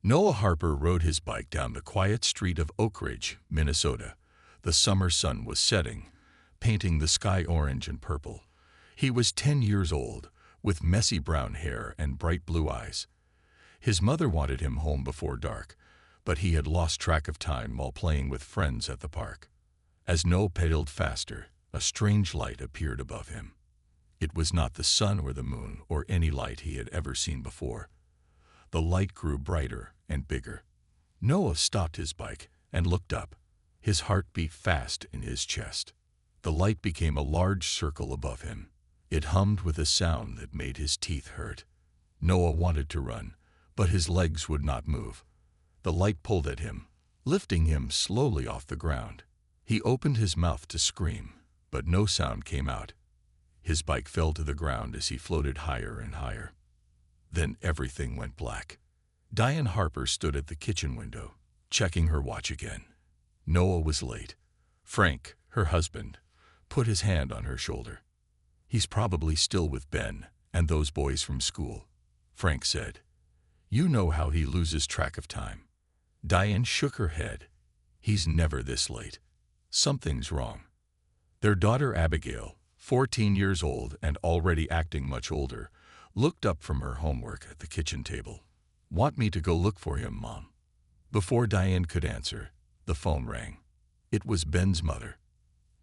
Noah Harper rode his bike down the quiet street of Oak Ridge, Minnesota. The summer sun was setting, painting the sky orange and purple. He was 10 years old, with messy brown hair and bright blue eyes. His mother wanted him home before dark, but he had lost track of time while playing with friends at the park. As Noah pedaled faster, a strange light appeared above him. It was not the sun or the moon or any light he had ever seen before. The light grew brighter and bigger. Noah stopped his bike and looked up. His heart beat fast in his chest. The light became a large circle above him. It hummed with a sound that made his teeth hurt. Noah wanted to run, but his legs would not move. The light pulled at him, lifting him slowly off the ground. He opened his mouth to scream, but no sound came out. His bike fell to the ground as he floated higher and higher. Then everything went black. Diane Harper stood at the kitchen window, checking her watch again. Noah was late. Frank, her husband, put his hand on her shoulder. "He's probably still with Ben and those boys from school," Frank said. "You know how he loses track of time." Diane shook her head. "He's never this late. Something's wrong." Their daughter Abigail, 14 years old and already acting much older, looked up from her homework at the kitchen table. "Want me to go look for him, Mom?" Before Diane could answer, the phone rang. It was Ben's mother.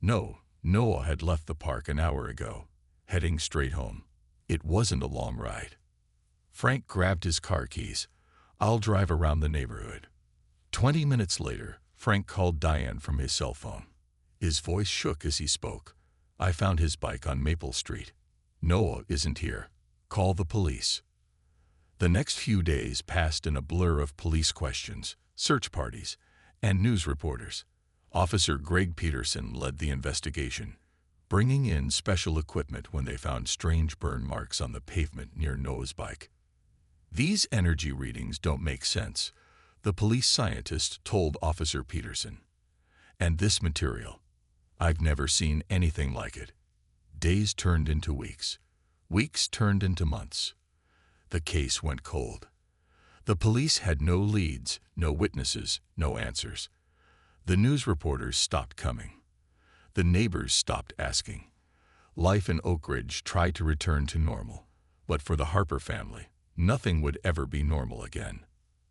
No, Noah had left the park an hour ago, heading straight home. It wasn't a long ride. Frank grabbed his car keys. "I'll drive around the neighborhood." 20 minutes later, Frank called Diane from his cell phone. His voice shook as he spoke. "I found his bike on Maple Street. Noah isn't here. Call the police." The next few days passed in a blur of police questions, search parties, and news reporters. Officer Greg Peterson led the investigation, bringing in special equipment when they found strange burn marks on the pavement near Noah's bike. "These energy readings don't make sense," the police scientist told Officer Peterson. "And this material, I've never seen anything like it." Days turned into weeks. Weeks turned into months. The case went cold. The police had no leads, no witnesses, no answers. The news reporters stopped coming. The neighbors stopped asking. Life in Oak Ridge tried to return to normal, but for the Harper family, nothing would ever be normal again.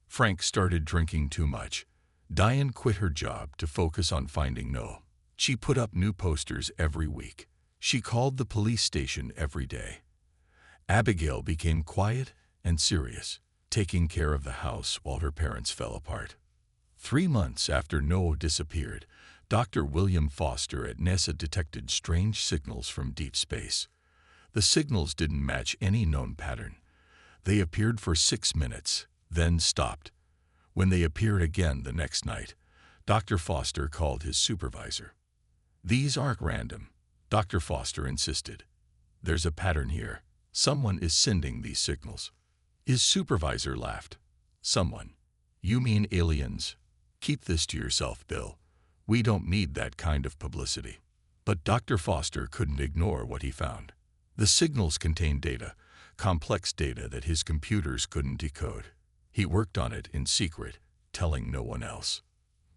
Frank started drinking too much. Diane quit her job to focus on finding Noah. She put up new posters every week. She called the police station every day. Abigail became quiet and serious, taking care of the house while her parents fell apart. 3 months after Noah disappeared, Dr. William Foster at NASA detected strange signals from deep space. The signals didn't match any known pattern. They appeared for 6 minutes, then stopped. When they appeared again the next night, Dr. Foster called his supervisor. "These aren't random," Dr. Foster insisted. "There's a pattern here. Someone is sending these signals." His supervisor laughed. "Someone? You mean aliens? Keep this to yourself, Bill. We don't need that kind of publicity." But Dr. Foster couldn't ignore what he found. The signals contained data, complex data that his computers couldn't decode. He worked on it in secret, telling no one else.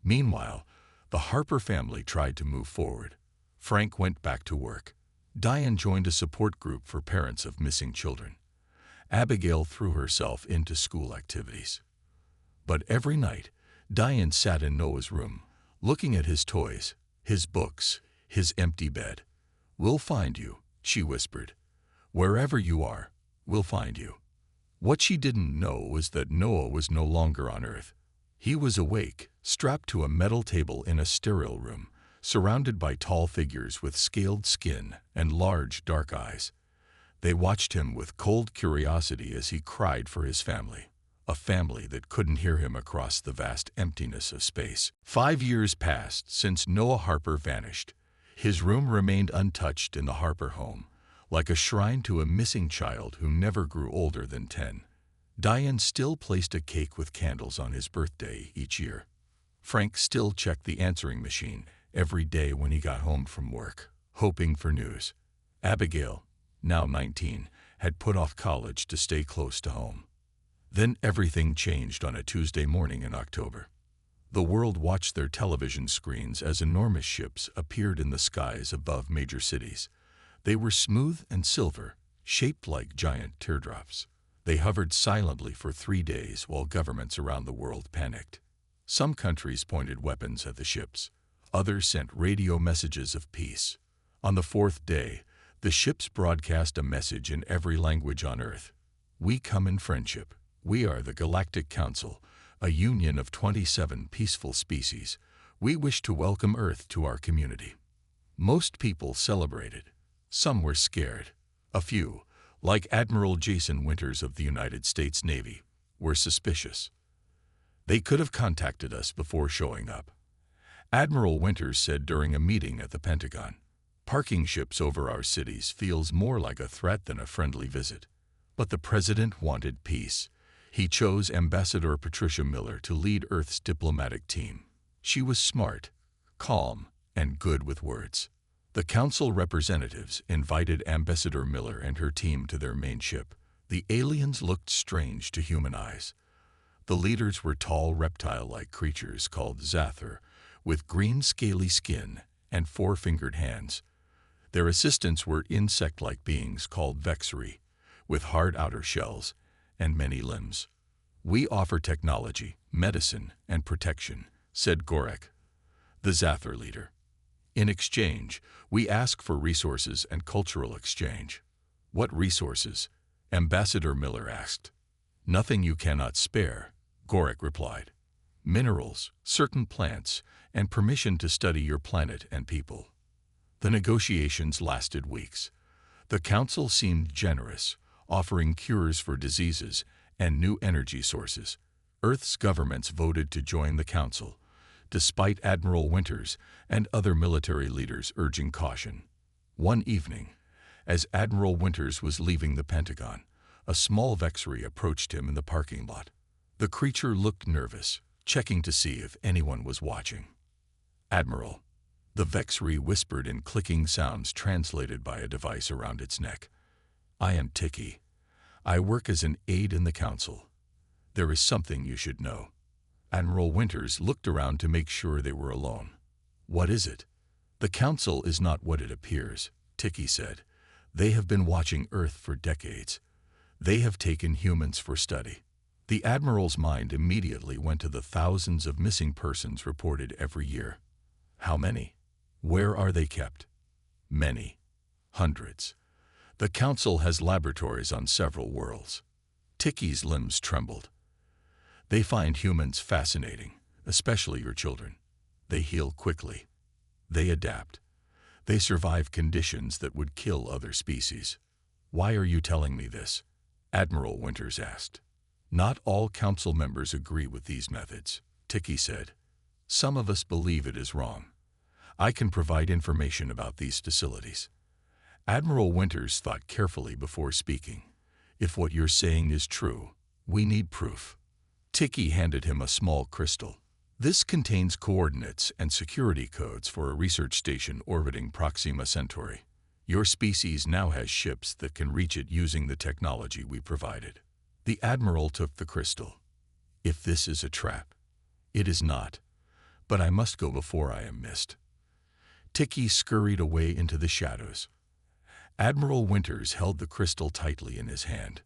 Meanwhile, the Harper family tried to move forward. Frank went back to work. Diane joined a support group for parents of missing children. Abigail threw herself into school activities. But every night, Diane sat in Noah's room, looking at his toys, his books, his empty bed. "We'll find you," she whispered. "Wherever you are, we'll find you." What she didn't know was that Noah was no longer on Earth. He was awake, strapped to a metal table in a sterile room, surrounded by tall figures with scaled skin and large, dark eyes. They watched him with cold curiosity as he cried for his family, a family that couldn't hear him across the vast emptiness of space. 5 years passed since Noah Harper vanished. His room remained untouched in the Harper home, like a shrine to a missing child who never grew older than 10. Diane still placed a cake with candles on his birthday each year. Frank still checked the answering machine every day when he got home from work, hoping for news. Abigail, now 19, had put off college to stay close to home. Then everything changed on a Tuesday morning in October. The world watched their television screens as enormous ships appeared in the skies above major cities. They were smooth and silver, shaped like giant teardrops. They hovered silently for 3 days while governments around the world panicked. Some countries pointed weapons at the ships. Others sent radio messages of peace. On the 4th day, the ships broadcast a message in every language on Earth. We come in friendship. We are the Galactic Council, a union of 27 peaceful species. We wish to welcome Earth to our community. Most people celebrated. Some were scared. A few, like Admiral Jason Winters of the United States Navy, were suspicious. They could have contacted us before showing up. Admiral Winters said during a meeting at the Pentagon, "Parking ships over our cities feels more like a threat than a friendly visit." But the president wanted peace. He chose Ambassador Patricia Miller to lead Earth's diplomatic team. She was smart, calm, and good with words. The council representatives invited Ambassador Miller and her team to their main ship. The aliens looked strange to human eyes. The leaders were tall reptile-like creatures called Zathur, with green scaly skin and 4-fingered hands. Their assistants were insect-like beings called Vexri, with hard outer shells and many limbs. "We offer technology, medicine, and protection," said Gorek, the Zathur leader. "In exchange, we ask for resources and cultural exchange." "What resources?" Ambassador Miller asked. "Nothing you cannot spare," Gorek replied. "Minerals, certain plants, and permission to study your planet and people." The negotiations lasted weeks. The council seemed generous, offering cures for diseases and new energy sources. Earth's governments voted to join the council, despite Admiral Winters and other military leaders urging caution. One evening, as Admiral Winters was leaving the Pentagon, a small Vexri approached him in the parking lot. The creature looked nervous, checking to see if anyone was watching. "Admiral," the Vexri whispered in clicking sounds translated by a device around its neck. "I am Tiki. I work as an aide in the council. There is something you should know." Admiral Winters looked around to make sure they were alone. "What is it?" "The council is not what it appears," Tiki said. "They have been watching Earth for decades. They have taken humans for study." The Admiral's mind immediately went to the thousands of missing persons reported every year. How many? Where are they kept? Many. Hundreds. The council has laboratories on several worlds. Tiki's limbs trembled. "They find humans fascinating, especially your children. They heal quickly. They adapt. They survive conditions that would kill other species." "Why are you telling me this?" Admiral Winters asked. "Not all council members agree with these methods," Tiki said. "Some of us believe it is wrong. I can provide information about these facilities." Admiral Winters thought carefully before speaking. "If what you're saying is true, we need proof." Tiki handed him a small crystal. "This contains coordinates and security codes for a research station orbiting Proxima Centauri. Your species now has ships that can reach it using the technology we provided." The Admiral took the crystal. "If this is a trap." "It is not, but I must go before I am missed." Tiki scurried away into the shadows. Admiral Winters held the crystal tightly in his hand.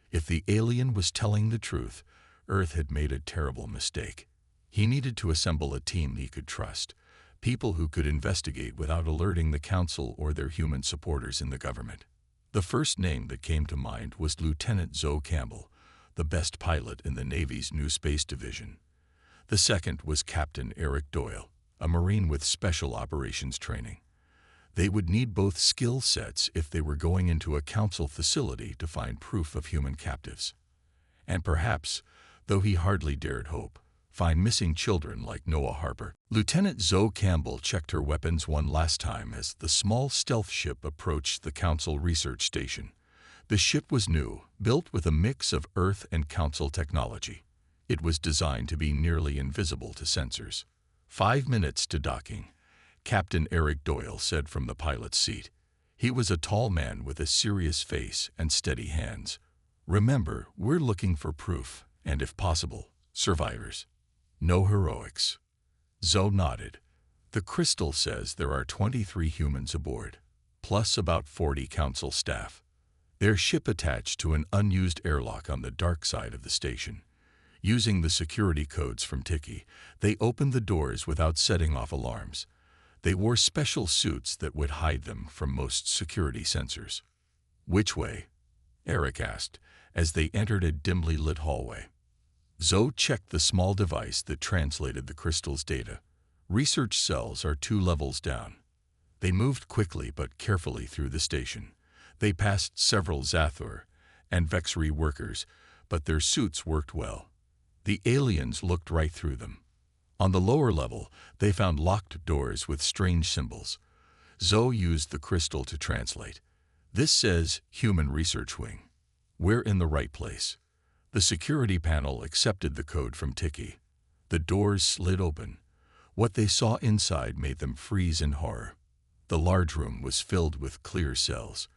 If the alien was telling the truth, Earth had made a terrible mistake. He needed to assemble a team he could trust, people who could investigate without alerting the council or their human supporters in the government. The first name that came to mind was Lieutenant Zoe Campbell, the best pilot in the Navy's new space division. The second was Captain Eric Doyle, a Marine with special operations training. They would need both skill sets if they were going into a council facility to find proof of human captives. And perhaps, though he hardly dared hope, find missing children like Noah Harper. Lieutenant Zoe Campbell checked her weapons one last time as the small stealth ship approached the council research station. The ship was new, built with a mix of Earth and council technology. It was designed to be nearly invisible to sensors. 5 minutes to docking, Captain Eric Doyle said from the pilot's seat. He was a tall man with a serious face and steady hands. Remember, we're looking for proof, and if possible, survivors. No heroics. Zoe nodded. The crystal says there are 23 humans aboard, plus about 40 council staff. Their ship attached to an unused airlock on the dark side of the station. Using the security codes from Tiki, they opened the doors without setting off alarms. They wore special suits that would hide them from most security sensors. Which way? Eric asked, as they entered a dimly lit hallway. Zoe checked the small device that translated the crystal's data. Research cells are 2 levels down. They moved quickly but carefully through the station. They passed several Zathor and Vexri workers, but their suits worked well. The aliens looked right through them. On the lower level, they found locked doors with strange symbols. Zoe used the crystal to translate. This says Human Research Wing. We're in the right place. The security panel accepted the code from Tiki. The doors slid open. What they saw inside made them freeze in horror. The large room was filled with clear cells.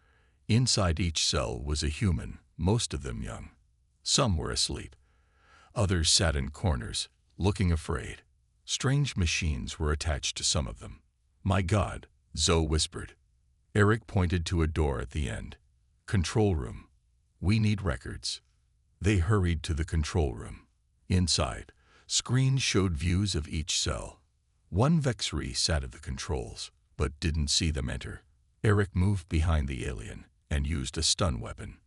Inside each cell was a human, most of them young. Some were asleep. Others sat in corners, looking afraid. Strange machines were attached to some of them. "My God," Zoe whispered. Eric pointed to a door at the end. "Control room. We need records." They hurried to the control room. Inside, screens showed views of each cell. One Vexri sat at the controls, but didn't see them enter. Eric moved behind the alien and used a stun weapon.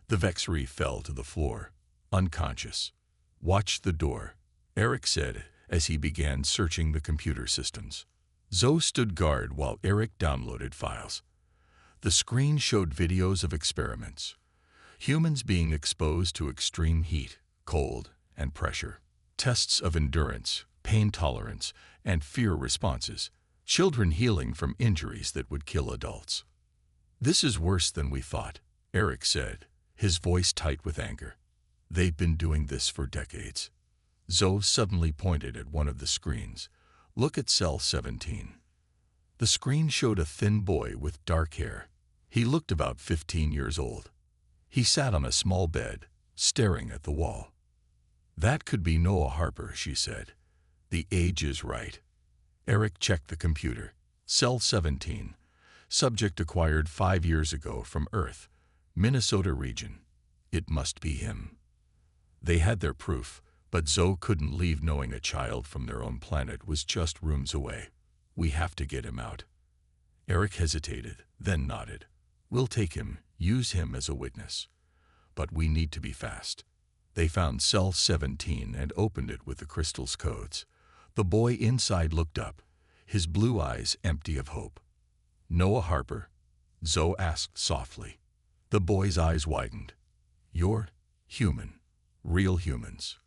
The Vexri fell to the floor, unconscious. "Watch the door," Eric said as he began searching the computer systems. Zoe stood guard while Eric downloaded files. The screen showed videos of experiments. Humans being exposed to extreme heat, cold, and pressure. Tests of endurance, pain tolerance, and fear responses. Children healing from injuries that would kill adults. "This is worse than we thought," Eric said, his voice tight with anger. "They've been doing this for decades." Zoe suddenly pointed at one of the screens. "Look at cell 17. The screen showed a thin boy with dark hair. He looked about 15 years old. He sat on a small bed, staring at the wall. "That could be Noah Harper," she said. "The age is right." Eric checked the computer. Cell 17. Subject acquired 5 years ago from Earth, Minnesota region. It must be him. They had their proof, but Zoe couldn't leave knowing a child from their own planet was just rooms away. "We have to get him out." Eric hesitated, then nodded. "We'll take him, use him as a witness. But we need to be fast." They found cell 17 and opened it with the crystal's codes. The boy inside looked up, his blue eyes empty of hope. "Noah Harper?" Zoe asked softly. The boy's eyes widened. "You're human, real humans."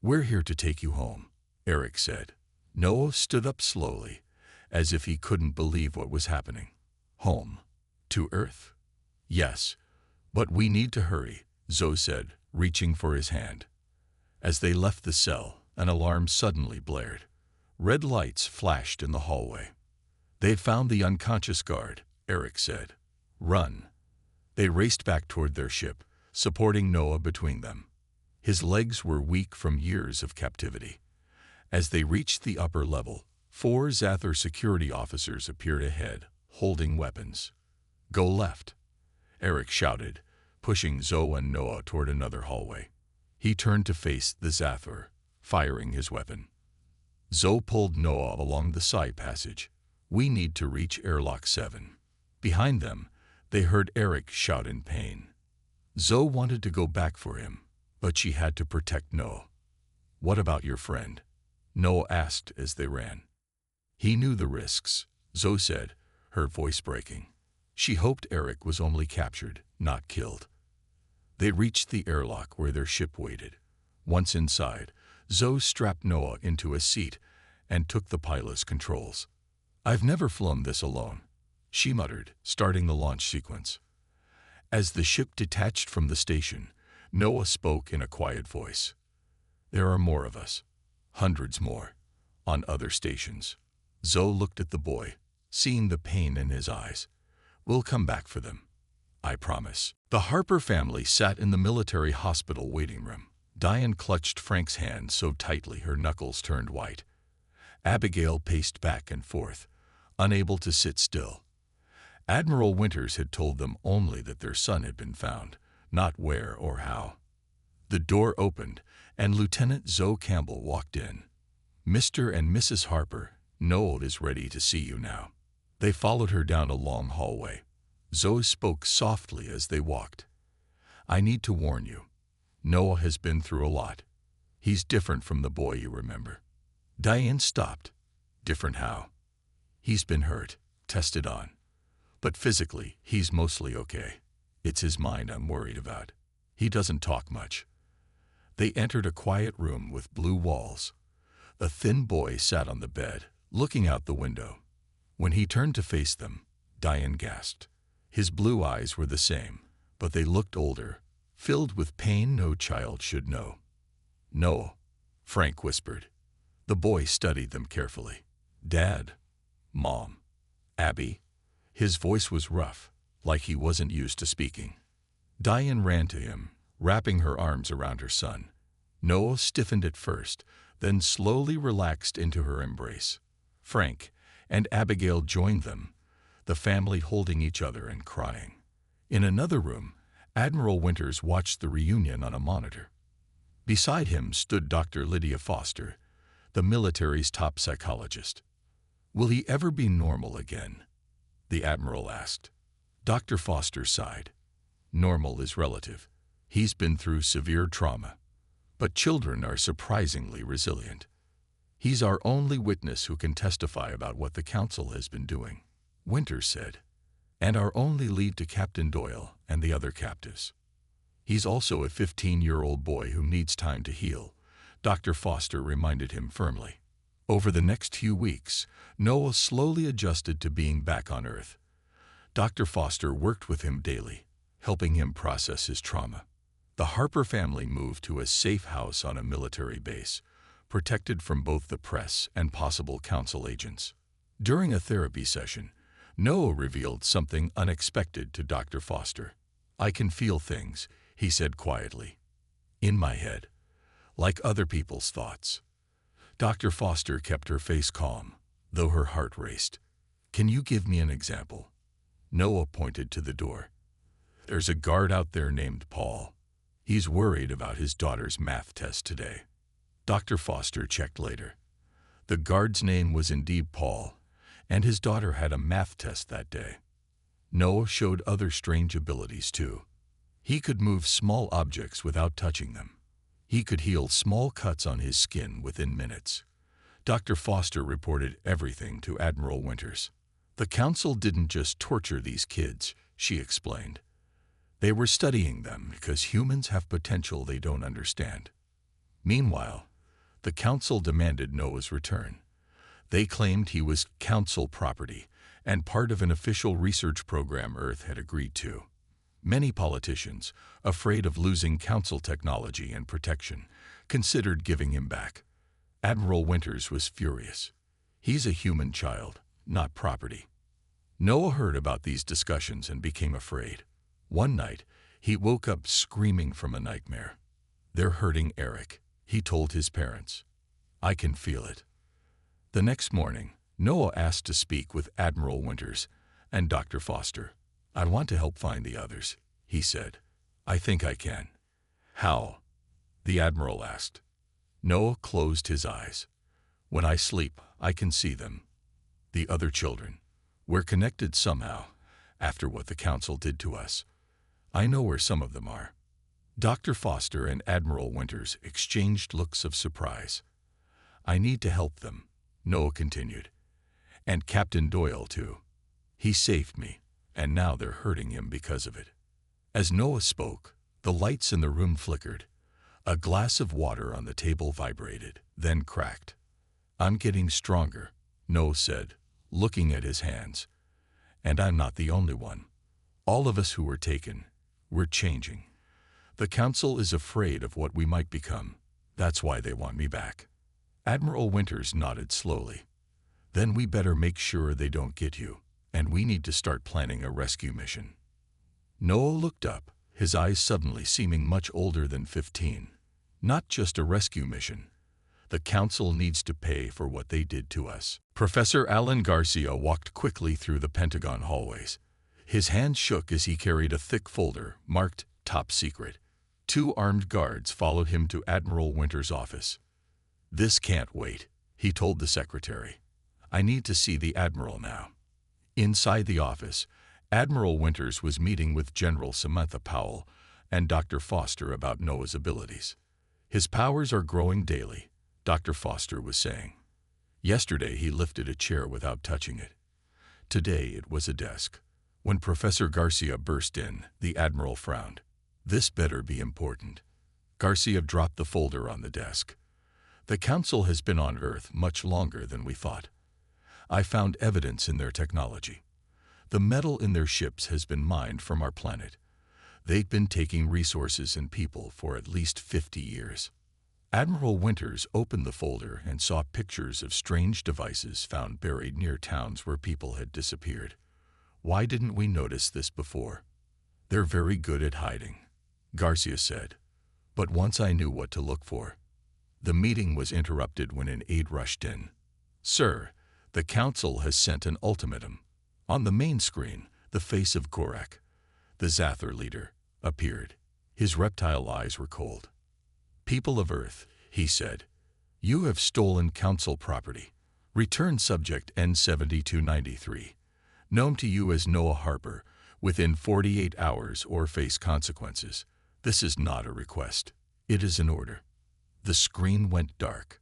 "We're here to take you home," Eric said. Noah stood up slowly, as if he couldn't believe what was happening. "Home? To Earth?" "Yes, but we need to hurry," Zoe said, reaching for his hand. As they left the cell, an alarm suddenly blared. Red lights flashed in the hallway. "They've found the unconscious guard," Eric said. "Run." They raced back toward their ship, supporting Noah between them. His legs were weak from years of captivity. As they reached the upper level, 4 Zathor security officers appeared ahead, holding weapons. "Go left," Eric shouted, pushing Zoe and Noah toward another hallway. He turned to face the Zathor, firing his weapon. Zoe pulled Noah along the side passage. "We need to reach airlock 7. Behind them, they heard Eric shout in pain. Zoe wanted to go back for him, but she had to protect Noah. "What about your friend?" Noah asked as they ran. "He knew the risks," Zoe said, her voice breaking. She hoped Eric was only captured, not killed. They reached the airlock where their ship waited. Once inside, Zoe strapped Noah into a seat and took the pilot's controls. "I've never flown this alone," she muttered, starting the launch sequence. As the ship detached from the station, Noah spoke in a quiet voice. "There are more of us. Hundreds more. On other stations." Zoe looked at the boy, seeing the pain in his eyes. "We'll come back for them." I promise. The Harper family sat in the military hospital waiting room. Diane clutched Frank's hand so tightly her knuckles turned white. Abigail paced back and forth, unable to sit still. Admiral Winters had told them only that their son had been found, not where or how. The door opened, and Lieutenant Zoe Campbell walked in. "Mr. and Mrs. Harper, Noel is ready to see you now." They followed her down a long hallway. Zoe spoke softly as they walked. "I need to warn you. Noah has been through a lot. He's different from the boy you remember." Diane stopped. "Different how?" "He's been hurt, tested on. But physically, he's mostly okay. It's his mind I'm worried about. He doesn't talk much." They entered a quiet room with blue walls. A thin boy sat on the bed, looking out the window. When he turned to face them, Diane gasped. His blue eyes were the same, but they looked older, filled with pain no child should know. "No," Frank whispered. The boy studied them carefully. "Dad, Mom, Abby." His voice was rough, like he wasn't used to speaking. Diane ran to him, wrapping her arms around her son. Noah stiffened at first, then slowly relaxed into her embrace. Frank and Abigail joined them, the family holding each other and crying. In another room, Admiral Winters watched the reunion on a monitor. Beside him stood Dr. Lydia Foster, the military's top psychologist. "Will he ever be normal again?" the Admiral asked. Dr. Foster sighed. "Normal is relative. He's been through severe trauma. But children are surprisingly resilient. He's our only witness who can testify about what the Council has been doing," Winters said, "and our only lead to Captain Doyle and the other captives. He's also a 15-year-old boy who needs time to heal," Dr. Foster reminded him firmly. Over the next few weeks, Noah slowly adjusted to being back on Earth. Dr. Foster worked with him daily, helping him process his trauma. The Harper family moved to a safe house on a military base, protected from both the press and possible Council agents. During a therapy session, Noah revealed something unexpected to Dr. Foster. "I can feel things," he said quietly. "In my head, like other people's thoughts." Dr. Foster kept her face calm, though her heart raced. "Can you give me an example?" Noah pointed to the door. "There's a guard out there named Paul. He's worried about his daughter's math test today." Dr. Foster checked later. The guard's name was indeed Paul, and his daughter had a math test that day. Noah showed other strange abilities too. He could move small objects without touching them. He could heal small cuts on his skin within minutes. Dr. Foster reported everything to Admiral Winters. "The Council didn't just torture these kids," she explained. "They were studying them because humans have potential they don't understand." Meanwhile, the Council demanded Noah's return. They claimed he was Council property and part of an official research program Earth had agreed to. Many politicians, afraid of losing Council technology and protection, considered giving him back. Admiral Winters was furious. "He's a human child, not property." Noah heard about these discussions and became afraid. One night, he woke up screaming from a nightmare. "They're hurting Eric," he told his parents. "I can feel it." The next morning, Noah asked to speak with Admiral Winters and Dr. Foster. "I want to help find the others," he said. "I think I can." "How?" the Admiral asked. Noah closed his eyes. "When I sleep, I can see them. The other children. We're connected somehow, after what the Council did to us. I know where some of them are." Dr. Foster and Admiral Winters exchanged looks of surprise. "I need to help them," Noah continued. "And Captain Doyle, too. He saved me, and now they're hurting him because of it." As Noah spoke, the lights in the room flickered. A glass of water on the table vibrated, then cracked. "I'm getting stronger," Noah said, looking at his hands. "And I'm not the only one. All of us who were taken, we're changing. The Council is afraid of what we might become. That's why they want me back." Admiral Winters nodded slowly. "Then we better make sure they don't get you, and we need to start planning a rescue mission." Noah looked up, his eyes suddenly seeming much older than 15. Not just a rescue mission. The Council needs to pay for what they did to us. Professor Alan Garcia walked quickly through the Pentagon hallways. His hand shook as he carried a thick folder marked Top Secret. 2 armed guards followed him to Admiral Winter's office. "This can't wait," he told the secretary. "I need to see the Admiral now." Inside the office, Admiral Winters was meeting with General Samantha Powell and Dr. Foster about Noah's abilities. "His powers are growing daily," Dr. Foster was saying. "Yesterday he lifted a chair without touching it. Today it was a desk." When Professor Garcia burst in, the Admiral frowned. "This better be important." Garcia dropped the folder on the desk. "The Council has been on Earth much longer than we thought. I found evidence in their technology. The metal in their ships has been mined from our planet. They've been taking resources and people for at least 50 years. Admiral Winters opened the folder and saw pictures of strange devices found buried near towns where people had disappeared. "Why didn't we notice this before?" "They're very good at hiding," Garcia said. "But once I knew what to look for." The meeting was interrupted when an aide rushed in. "Sir, the Council has sent an ultimatum." On the main screen, the face of Gorak, the Zathor leader, appeared. His reptile eyes were cold. "People of Earth," he said, "you have stolen Council property. Return subject N7293, known to you as Noah Harper, within 48 hours or face consequences. This is not a request. It is an order." The screen went dark.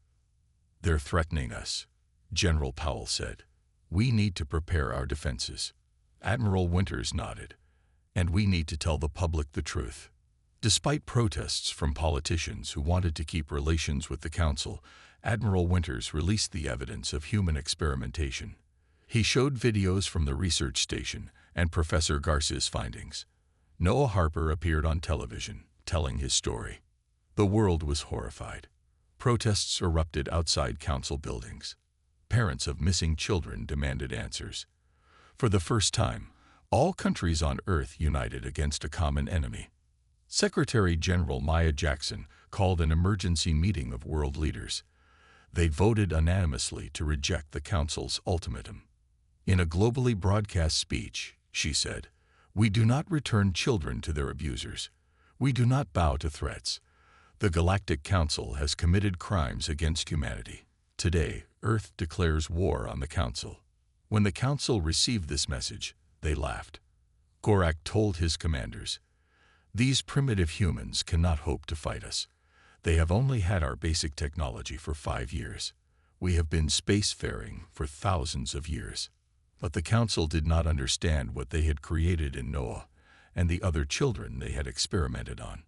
"They're threatening us," General Powell said. "We need to prepare our defenses." Admiral Winters nodded. "And we need to tell the public the truth." Despite protests from politicians who wanted to keep relations with the Council, Admiral Winters released the evidence of human experimentation. He showed videos from the research station and Professor Garcia's findings. Noah Harper appeared on television, telling his story. The world was horrified. Protests erupted outside Council buildings. Parents of missing children demanded answers. For the first time, all countries on Earth united against a common enemy. Secretary General Maya Jackson called an emergency meeting of world leaders. They voted unanimously to reject the Council's ultimatum. In a globally broadcast speech, she said, "We do not return children to their abusers. We do not bow to threats. The Galactic Council has committed crimes against humanity. Today, Earth declares war on the Council." When the Council received this message, they laughed. Gorak told his commanders, "These primitive humans cannot hope to fight us. They have only had our basic technology for 5 years. We have been spacefaring for thousands of years." But the Council did not understand what they had created in Noah and the other children they had experimented on.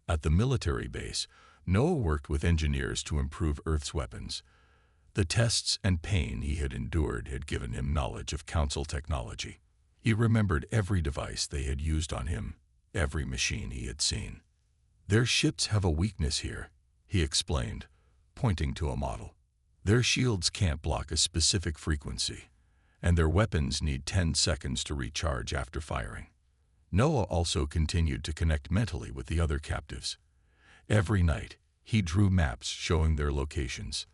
At the military base, Noah worked with engineers to improve Earth's weapons. The tests and pain he had endured had given him knowledge of Council technology. He remembered every device they had used on him, every machine he had seen. "Their ships have a weakness here," he explained, pointing to a model. "Their shields can't block a specific frequency, and their weapons need 10 seconds to recharge after firing." Noah also continued to connect mentally with the other captives. Every night, he drew maps showing their locations.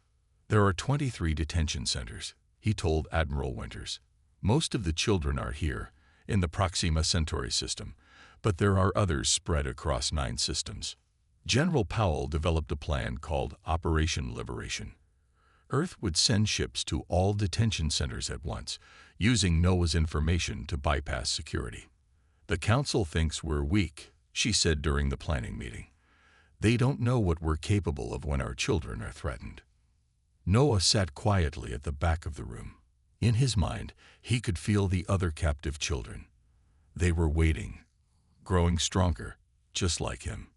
"There are 23 detention centers," he told Admiral Winters. "Most of the children are here, in the Proxima Centauri system, but there are others spread across 9 systems. General Powell developed a plan called Operation Liberation. Earth would send ships to all detention centers at once, using Noah's information to bypass security. "The Council thinks we're weak," she said during the planning meeting. "They don't know what we're capable of when our children are threatened." Noah sat quietly at the back of the room. In his mind, he could feel the other captive children. They were waiting, growing stronger, just like him.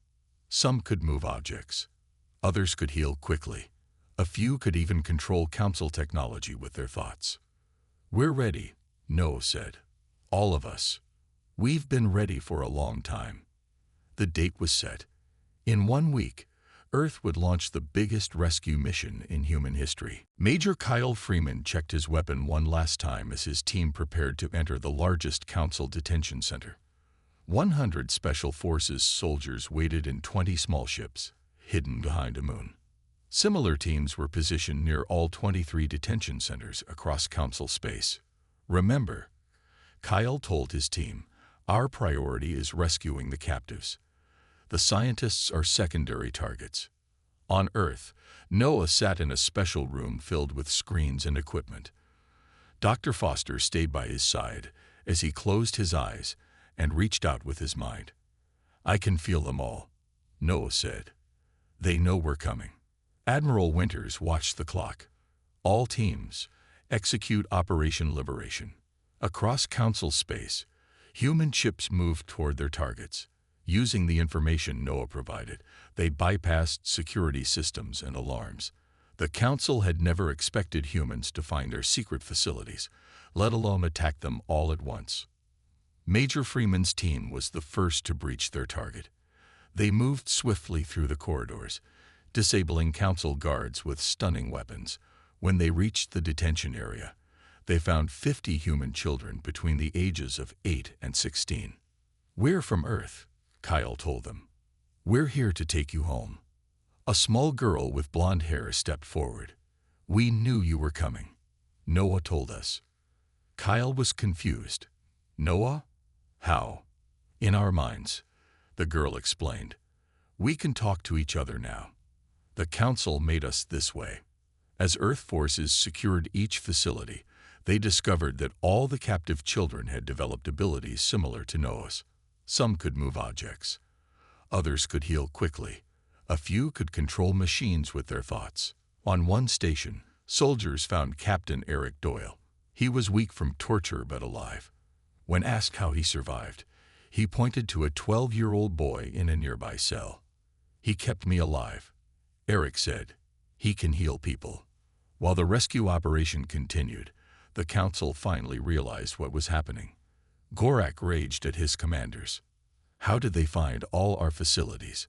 Some could move objects. Others could heal quickly. A few could even control Council technology with their thoughts. "We're ready," Noah said. "All of us. We've been ready for a long time." The date was set. In 1 week, Earth would launch the biggest rescue mission in human history. Major Kyle Freeman checked his weapon one last time as his team prepared to enter the largest Council detention center. 100 Special Forces soldiers waited in 20 small ships, hidden behind a moon. Similar teams were positioned near all 23 detention centers across Council space. Remember, Kyle told his team, our priority is rescuing the captives. The scientists are secondary targets. On Earth, Noah sat in a special room filled with screens and equipment. Dr. Foster stayed by his side as he closed his eyes and reached out with his mind. I can feel them all, Noah said. They know we're coming. Admiral Winters watched the clock. All teams, execute Operation Liberation. Across Council space, human ships moved toward their targets. Using the information Noah provided, they bypassed security systems and alarms. The Council had never expected humans to find their secret facilities, let alone attack them all at once. Major Freeman's team was the first to breach their target. They moved swiftly through the corridors, disabling Council guards with stunning weapons. When they reached the detention area, they found 50 human children between the ages of 8 and 16. We're from Earth, Kyle told them. We're here to take you home. A small girl with blonde hair stepped forward. We knew you were coming, Noah told us. Kyle was confused. Noah? How? In our minds, the girl explained. We can talk to each other now. The Council made us this way. As Earth forces secured each facility, they discovered that all the captive children had developed abilities similar to Noah's. Some could move objects. Others could heal quickly. A few could control machines with their thoughts. On one station, soldiers found Captain Eric Doyle. He was weak from torture but alive. When asked how he survived, he pointed to a 12-year-old boy in a nearby cell. He kept me alive, Eric said. He can heal people. While the rescue operation continued, the Council finally realized what was happening. Gorak raged at his commanders. How did they find all our facilities?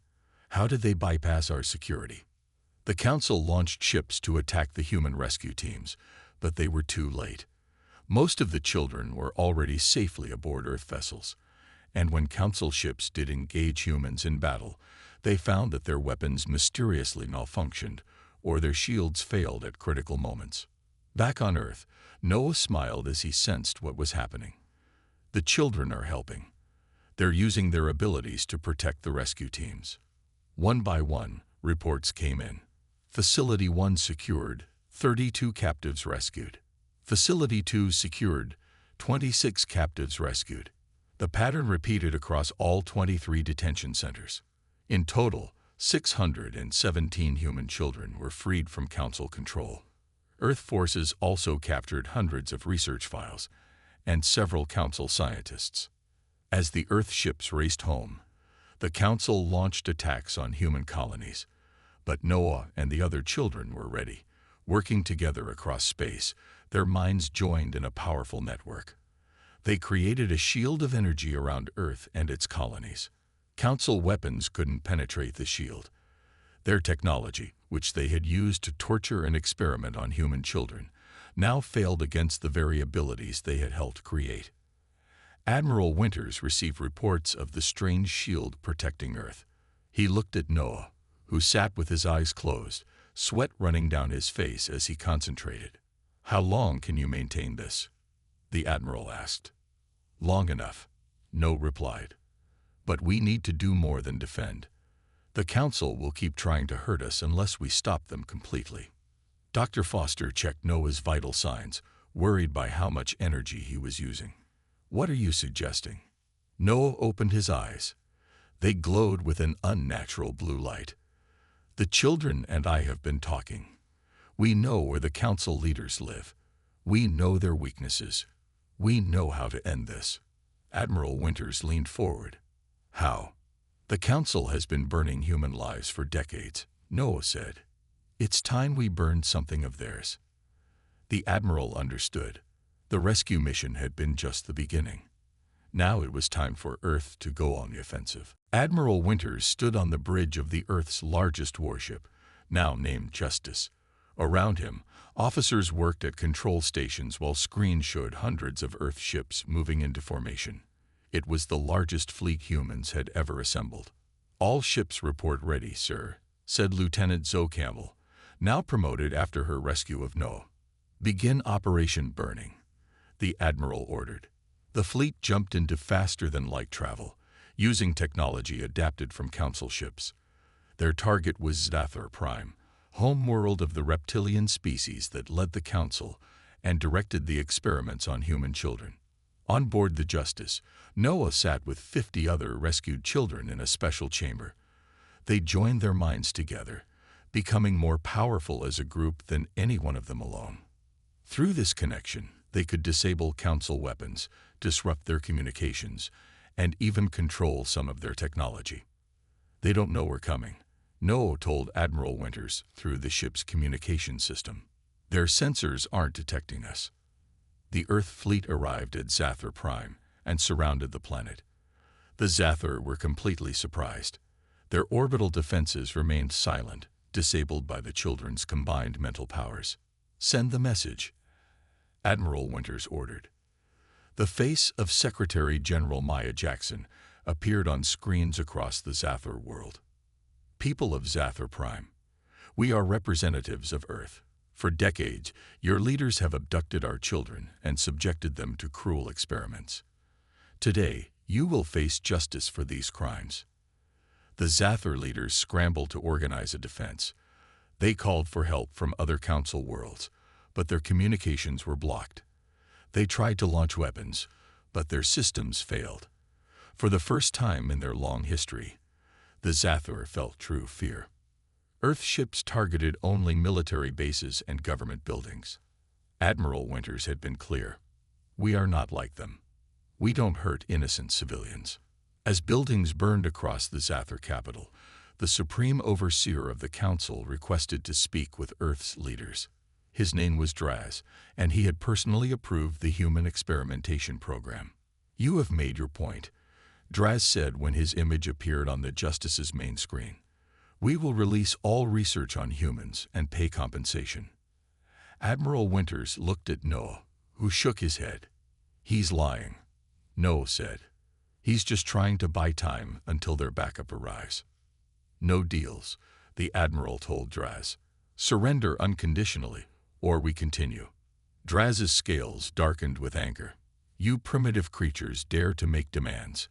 How did they bypass our security? The Council launched ships to attack the human rescue teams, but they were too late. Most of the children were already safely aboard Earth vessels, and when Council ships did engage humans in battle, they found that their weapons mysteriously malfunctioned or their shields failed at critical moments. Back on Earth, Noah smiled as he sensed what was happening. The children are helping. They're using their abilities to protect the rescue teams. One by one, reports came in. Facility 1 secured, 32 captives rescued. Facility 2 secured, 26 captives rescued. The pattern repeated across all 23 detention centers. In total, 617 human children were freed from Council control. Earth forces also captured hundreds of research files and several Council scientists. As the Earth ships raced home, the Council launched attacks on human colonies. But Noah and the other children were ready. Working together across space, their minds joined in a powerful network. They created a shield of energy around Earth and its colonies. Council weapons couldn't penetrate the shield. Their technology, which they had used to torture and experiment on human children, now failed against the very abilities they had helped create. Admiral Winters received reports of the strange shield protecting Earth. He looked at Noah, who sat with his eyes closed, sweat running down his face as he concentrated. How long can you maintain this? The Admiral asked. Long enough, Noah replied. But we need to do more than defend. The Council will keep trying to hurt us unless we stop them completely. Dr. Foster checked Noah's vital signs, worried by how much energy he was using. What are you suggesting? Noah opened his eyes. They glowed with an unnatural blue light. The children and I have been talking. We know where the Council leaders live. We know their weaknesses. We know how to end this. Admiral Winters leaned forward. How? The Council has been burning human lives for decades, Noah said. It's time we burned something of theirs. The Admiral understood. The rescue mission had been just the beginning. Now it was time for Earth to go on the offensive. Admiral Winters stood on the bridge of the Earth's largest warship, now named Justice. Around him, officers worked at control stations while screens showed hundreds of Earth ships moving into formation. It was the largest fleet humans had ever assembled. "All ships report ready, sir," said Lieutenant Zoe Campbell, now promoted after her rescue of Noah. "Begin Operation Burning," the Admiral ordered. The fleet jumped into faster-than-light travel, using technology adapted from Council ships. Their target was Zathor Prime, homeworld of the reptilian species that led the Council and directed the experiments on human children. On board the Justice, Noah sat with 50 other rescued children in a special chamber. They joined their minds together, becoming more powerful as a group than any one of them alone. Through this connection, they could disable Council weapons, disrupt their communications, and even control some of their technology. "They don't know we're coming," Noah told Admiral Winters through the ship's communication system. "Their sensors aren't detecting us." The Earth fleet arrived at Zathor Prime and surrounded the planet. The Zathor were completely surprised. Their orbital defenses remained silent, disabled by the children's combined mental powers. "Send the message," Admiral Winters ordered. The face of Secretary General Maya Jackson appeared on screens across the Zathor world. "People of Zathor Prime, we are representatives of Earth. For decades, your leaders have abducted our children and subjected them to cruel experiments. Today, you will face justice for these crimes." The Zathor leaders scrambled to organize a defense. They called for help from other Council worlds, but their communications were blocked. They tried to launch weapons, but their systems failed. For the first time in their long history, the Zathor felt true fear. Earth ships targeted only military bases and government buildings. Admiral Winters had been clear. "We are not like them. We don't hurt innocent civilians." As buildings burned across the Zathor capital, the Supreme Overseer of the Council requested to speak with Earth's leaders. His name was Draz, and he had personally approved the human experimentation program. "You have made your point," Draz said when his image appeared on the Justice's main screen. "We will release all research on humans and pay compensation." Admiral Winters looked at Noah, who shook his head. "He's lying," Noah said. "He's just trying to buy time until their backup arrives." "No deals," the Admiral told Draz. "Surrender unconditionally, or we continue." Draz's scales darkened with anger. "You primitive creatures dare to make demands.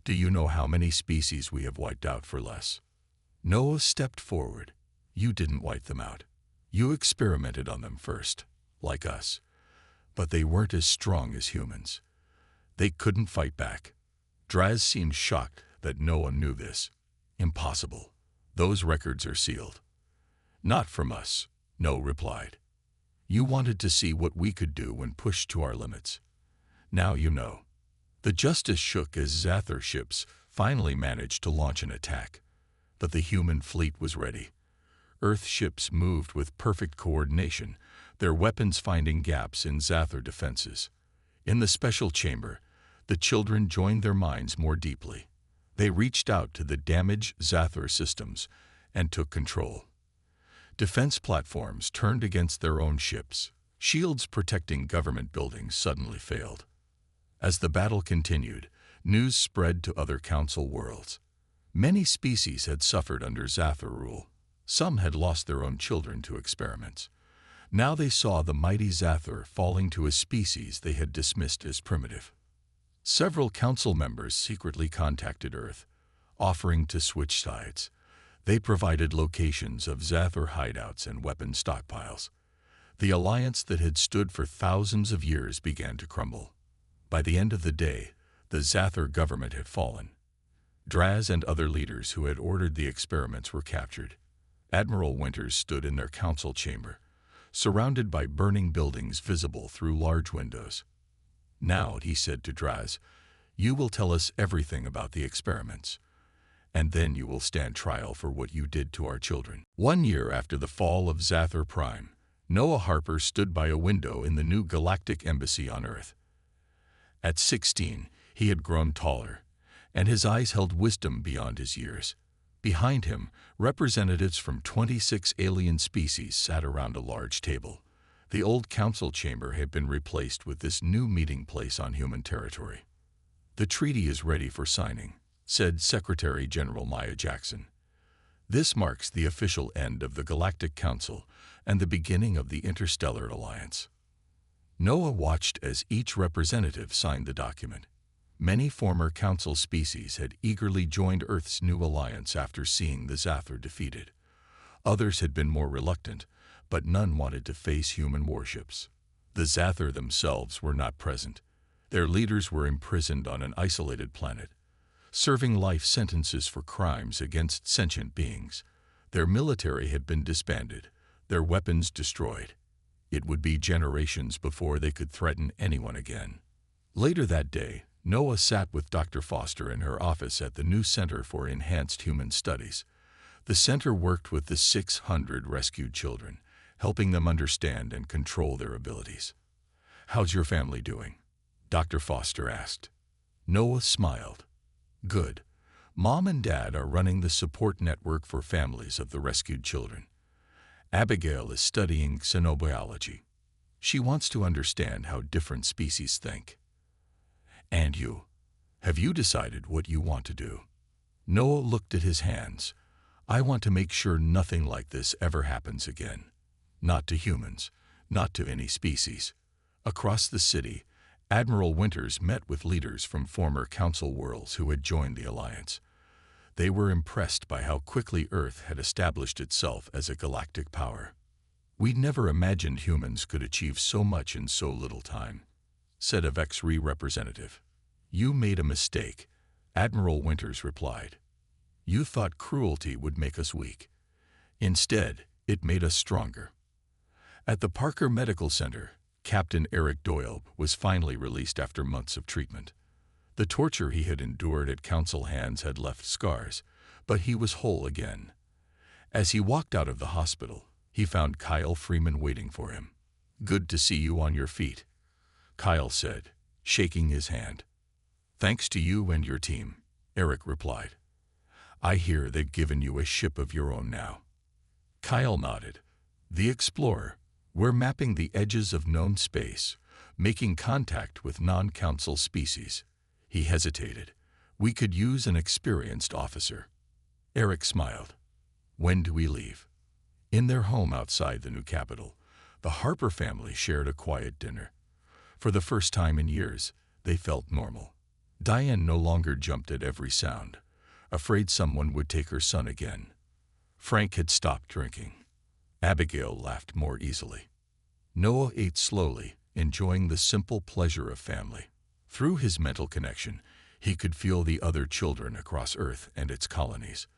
Do you know how many species we have wiped out for less?" Noah stepped forward. "You didn't wipe them out. You experimented on them first, like us. But they weren't as strong as humans. They couldn't fight back." Draz seemed shocked that Noah knew this. "Impossible. Those records are sealed." "Not from us," Noah replied. "You wanted to see what we could do when pushed to our limits. Now you know." The Justice shook as Zathor ships finally managed to launch an attack. But the human fleet was ready. Earth ships moved with perfect coordination, their weapons finding gaps in Zathor defenses. In the special chamber, the children joined their minds more deeply. They reached out to the damaged Zathor systems and took control. Defense platforms turned against their own ships. Shields protecting government buildings suddenly failed. As the battle continued, news spread to other Council worlds. Many species had suffered under Zathor rule. Some had lost their own children to experiments. Now they saw the mighty Zathor falling to a species they had dismissed as primitive. Several Council members secretly contacted Earth, offering to switch sides. They provided locations of Zathor hideouts and weapon stockpiles. The alliance that had stood for thousands of years began to crumble. By the end of the day, the Zathor government had fallen. Draz and other leaders who had ordered the experiments were captured. Admiral Winters stood in their council chamber, surrounded by burning buildings visible through large windows. "Now," he said to Draz, "you will tell us everything about the experiments, and then you will stand trial for what you did to our children." 1 year after the fall of Zathor Prime, Noah Harper stood by a window in the new Galactic Embassy on Earth. At 16, he had grown taller, and his eyes held wisdom beyond his years. Behind him, representatives from 26 alien species sat around a large table. The old council chamber had been replaced with this new meeting place on human territory. "The treaty is ready for signing," said Secretary General Maya Jackson. "This marks the official end of the Galactic Council and the beginning of the Interstellar Alliance." Noah watched as each representative signed the document. Many former Council species had eagerly joined Earth's new alliance after seeing the Zathor defeated. Others had been more reluctant, but none wanted to face human warships. The Zathor themselves were not present. Their leaders were imprisoned on an isolated planet, serving life sentences for crimes against sentient beings. Their military had been disbanded, their weapons destroyed. It would be generations before they could threaten anyone again. Later that day, Noah sat with Dr. Foster in her office at the new Center for Enhanced Human Studies. The center worked with the 600 rescued children, helping them understand and control their abilities. "How's your family doing?" Dr. Foster asked. Noah smiled. "Good. Mom and Dad are running the support network for families of the rescued children. Abigail is studying xenobiology. She wants to understand how different species think." "And you? Have you decided what you want to do?" Noah looked at his hands. "I want to make sure nothing like this ever happens again. Not to humans, not to any species." Across the city, Admiral Winters met with leaders from former Council worlds who had joined the Alliance. They were impressed by how quickly Earth had established itself as a galactic power. "We'd never imagined humans could achieve so much in so little time," said a Vexri representative. "You made a mistake," Admiral Winters replied. "You thought cruelty would make us weak. Instead, it made us stronger." At the Parker Medical Center, Captain Eric Doyle was finally released after months of treatment. The torture he had endured at Council hands had left scars, but he was whole again. As he walked out of the hospital, he found Kyle Freeman waiting for him. "Good to see you on your feet," Kyle said, shaking his hand. "Thanks to you and your team," Eric replied. "I hear they've given you a ship of your own now." Kyle nodded. "The Explorer. We're mapping the edges of known space, making contact with non-Council species." He hesitated. "We could use an experienced officer." Eric smiled. "When do we leave?" In their home outside the new capital, the Harper family shared a quiet dinner. For the first time in years, they felt normal. Diane no longer jumped at every sound, afraid someone would take her son again. Frank had stopped drinking. Abigail laughed more easily. Noah ate slowly, enjoying the simple pleasure of family. Through his mental connection, he could feel the other children across Earth and its colonies.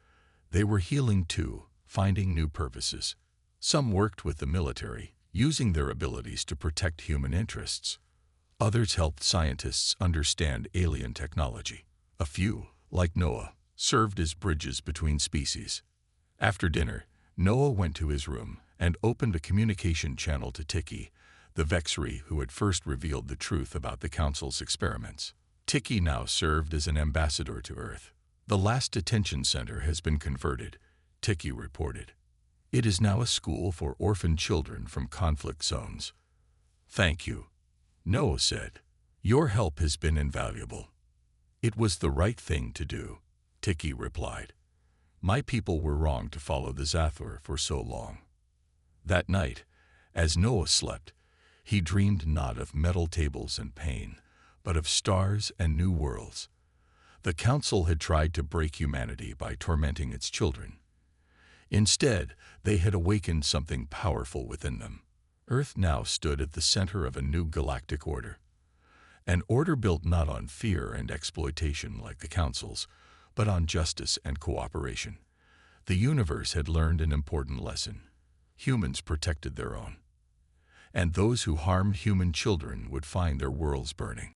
They were healing too, finding new purposes. Some worked with the military, using their abilities to protect human interests. Others helped scientists understand alien technology. A few, like Noah, served as bridges between species. After dinner, Noah went to his room and opened a communication channel to Tiki, the Vexri who had first revealed the truth about the Council's experiments. Tiki now served as an ambassador to Earth. "The last detention center has been converted," Tiki reported. "It is now a school for orphan children from conflict zones." "Thank you," Noah said. "Your help has been invaluable." "It was the right thing to do," Tiki replied. "My people were wrong to follow the Zathor for so long." That night, as Noah slept, he dreamed not of metal tables and pain, but of stars and new worlds. The Council had tried to break humanity by tormenting its children. Instead, they had awakened something powerful within them. Earth now stood at the center of a new galactic order. An order built not on fear and exploitation like the Council's, but on justice and cooperation. The universe had learned an important lesson. Humans protected their own, and those who harmed human children would find their worlds burning.